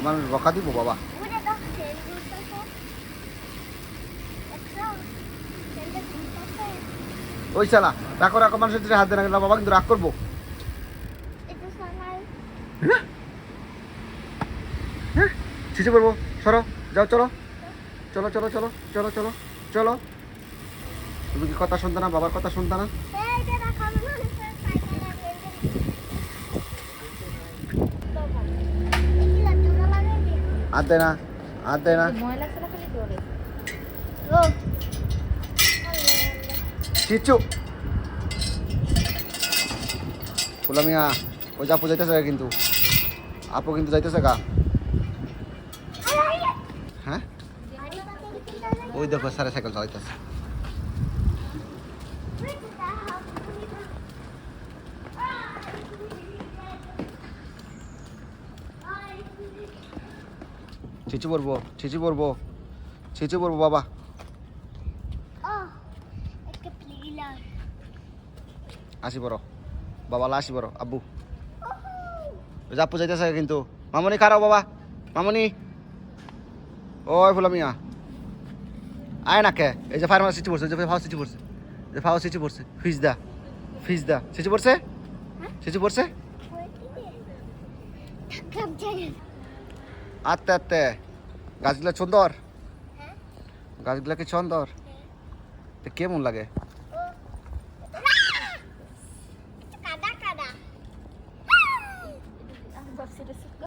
মানুষ বকা দিব বাবা। ওই শালা রাখো রাখো, মানুষের হাত দেয় না বাবা, কিন্তু রাগ করবো। হ্যাঁ ছিচে পড়বো, সরো, যাও, চলো চলো চলো চলো চলো চলো চলো। তুমি কি কথা শুনতে না, বাবার কথা শুনতে না? হাত দেয় না, হাত দেয় না। চিচু বললাম মিয়া, ওই যে আপু যাইতেছে কিন্তু, আপু কিন্তু যাইতেছে গা। হ্যাঁ ওই দেখো সারা সাইকেল চালাইতেছে। চিচু পড়বো, চিচু পড়বো, চিচু পড়বো বাবা। আসি বড় বাবা, আসি বড় আব্বু। ওই যে আপু যাইতেছে কিন্তু। মামনি খারাপ বাবা, মামনি। ওই ফুলা মিয়া আয় না কে, এই যে ফার্মার সিচি পড়ছে, যে ফাও সিচি পড়ছে, যে ফাও সিচি পড়ছে, ফিজ দা, ফিজ দা, সিচি পড়ছে, সিচি পড়ছে। আত্তে আত্তে গাছগুলা সুন্দর, গাছগুলা কি সুন্দর, কেমন লাগে?